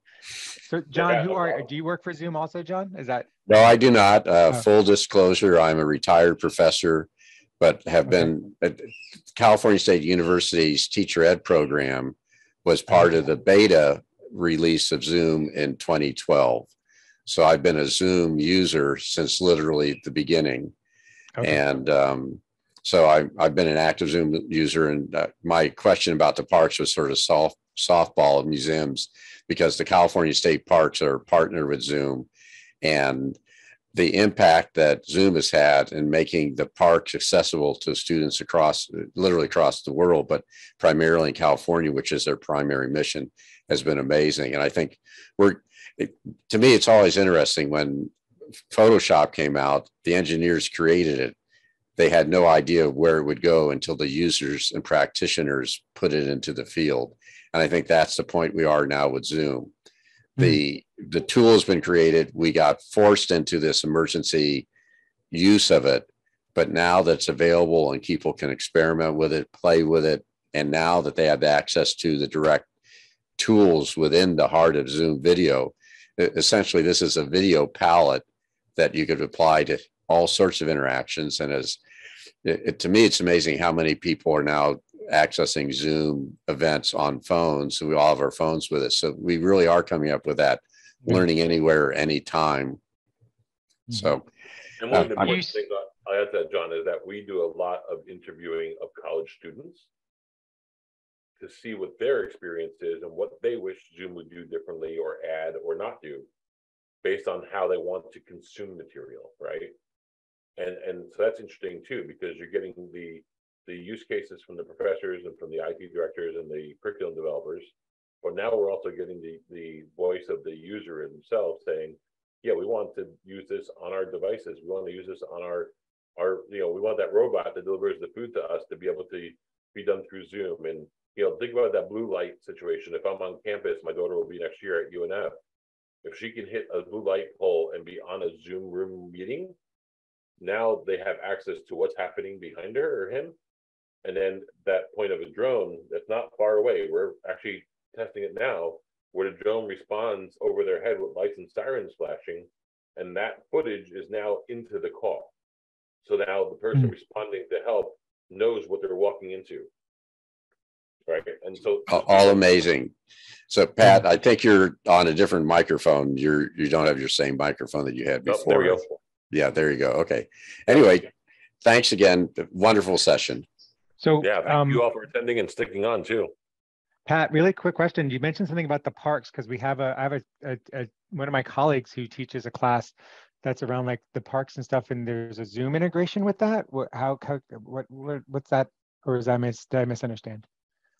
Speaker 2: So John, do you work for Zoom also, John? Is that?
Speaker 3: No, I do not. Full disclosure, I'm a retired professor, but have been at California State University's teacher ed program was part of the beta release of Zoom in 2012. So I've been a Zoom user since literally the beginning. And so I've been an active Zoom user. And my question about the parks was sort of softball of museums, because the California State Parks are partnered with Zoom, and the impact that Zoom has had in making the parks accessible to students literally across the world, but primarily in California, which is their primary mission, has been amazing. And I think to me, it's always interesting when Photoshop came out, the engineers created it. they had no idea where it would go until the users and practitioners put it into the field. And I think that's the point we are now with Zoom. The tool has been created. We got forced into this emergency use of it, but now that's available and people can experiment with it, play with it. And now that they have access to the direct tools within the heart of Zoom video, essentially this is a video palette that you could apply to all sorts of interactions. And to me, it's amazing how many people are now accessing Zoom events on phones. So we all have our phones with us. So we really are coming up with that learning anywhere, anytime. So,
Speaker 1: and one of the important things I add to that, John, is that we do a lot of interviewing of college students to see what their experience is and what they wish Zoom would do differently or add or not do based on how they want to consume material, right? And so that's interesting too, because you're getting the use cases from the professors and from the IT directors and the curriculum developers, but now we're also getting the voice of the user themselves saying, yeah, we want to use this on our devices. We want to use this on our we want that robot that delivers the food to us to be able to be done through Zoom. And, think about that blue light situation. If I'm on campus, my daughter will be next year at UNF. If she can hit a blue light pole and be on a Zoom room meeting, now they have access to what's happening behind her or him. And then that point of a drone that's not far away, we're actually testing it now, where the drone responds over their head with lights and sirens flashing. And that footage is now into the call. So now the person responding to help knows what they're walking into. Right. And so
Speaker 3: all amazing. So Pat, I think you're on a different microphone. You don't have your same microphone that you had before.
Speaker 1: There we go.
Speaker 3: Yeah, there you go. Okay. Anyway, thanks again. Wonderful session.
Speaker 2: So
Speaker 1: yeah, thank you all for attending and sticking on too.
Speaker 2: Pat, really quick question. You mentioned something about the parks because I have one of my colleagues who teaches a class that's around like the parks and stuff, and there's a Zoom integration with that. What's that? Or did I misunderstand?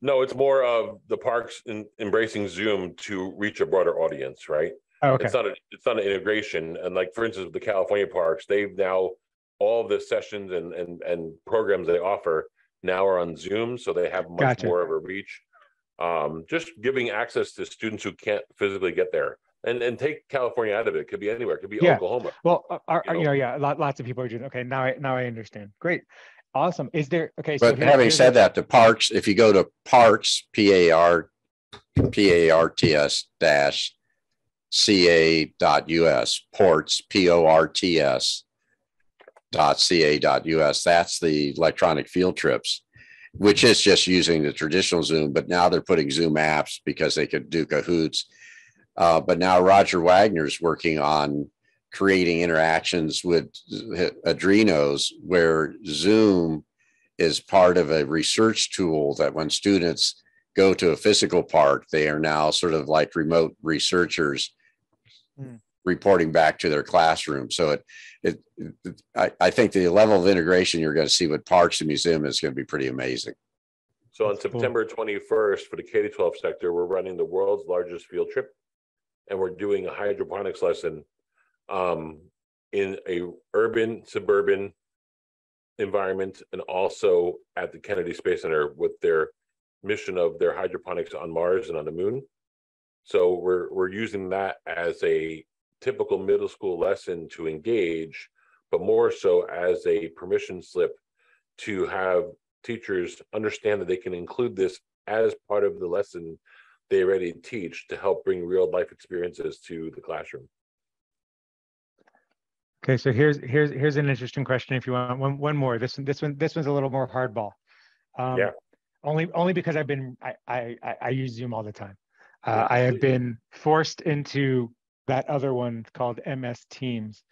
Speaker 1: No, it's more of the parks embracing Zoom to reach a broader audience, right?
Speaker 2: Oh, okay.
Speaker 1: It's not an integration. And like, for instance, the California parks, they've now, all the sessions and programs they offer now are on Zoom. So they have much more of a reach. Just giving access to students who can't physically get there. And take California out of it. It could be anywhere. It could be Oklahoma.
Speaker 2: Well, lots of people are doing, okay, now I understand. Great. Awesome. Is there, okay.
Speaker 3: But so having said that, the parks, if you go to parks, PARTS -ca.us, ports, PORTS.ca.us, that's the electronic field trips, which is just using the traditional Zoom, but now they're putting Zoom apps because they could do Kahoots. But now Roger Wagner's working on creating interactions with Adrenos where Zoom is part of a research tool that when students go to a physical park, they are now sort of like remote researchers reporting back to their classroom. So I think the level of integration you're going to see with parks and museum is going to be pretty amazing.
Speaker 1: So on September 21st for the K-12 sector, we're running the world's largest field trip, and we're doing a hydroponics lesson in a urban, suburban environment, and also at the Kennedy Space Center with their mission of their hydroponics on Mars and on the moon. So we're using that as a typical middle school lesson to engage, but more so as a permission slip to have teachers understand that they can include this as part of the lesson they already teach to help bring real life experiences to the classroom.
Speaker 2: Okay, so here's an interesting question. If you want one more, this one's a little more hardball.
Speaker 1: Yeah.
Speaker 2: Only because I use Zoom all the time. I have been forced into that other one called MS Teams.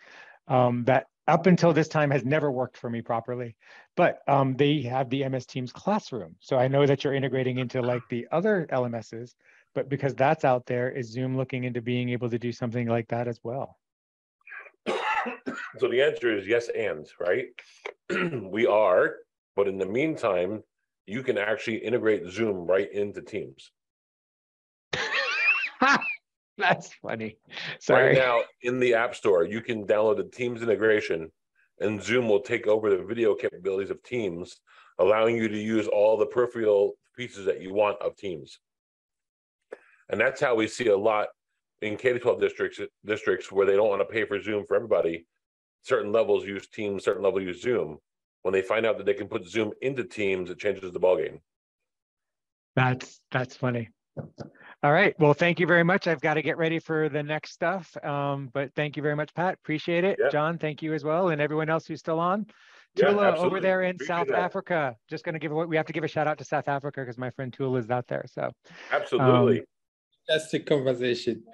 Speaker 2: That up until this time has never worked for me properly, but they have the MS Teams classroom. So I know that you're integrating into like the other LMSs, but because that's out there, is Zoom looking into being able to do something like that as well?
Speaker 1: So the answer is yes, and right. We are, but in the meantime, you can actually integrate Zoom right into Teams.
Speaker 2: That's funny. Sorry.
Speaker 1: Right now in the App Store, you can download the Teams integration and Zoom will take over the video capabilities of Teams, allowing you to use all the peripheral pieces that you want of Teams. And that's how we see a lot in K-12 districts where they don't want to pay for Zoom for everybody. Certain levels use Teams, certain levels use Zoom. When they find out that they can put Zoom into Teams, it changes the ballgame.
Speaker 2: That's funny. All right. Well, thank you very much. I've got to get ready for the next stuff. But thank you very much, Pat. Appreciate it.
Speaker 1: Yeah.
Speaker 2: John, thank you as well. And everyone else who's still on.
Speaker 1: Yeah,
Speaker 2: Tula over
Speaker 1: absolutely.
Speaker 2: there in
Speaker 1: Appreciate
Speaker 2: South
Speaker 1: that.
Speaker 2: Africa. Just going to we have to give a shout out to South Africa because my friend Tula is out there. So
Speaker 1: absolutely.
Speaker 6: Fantastic conversation.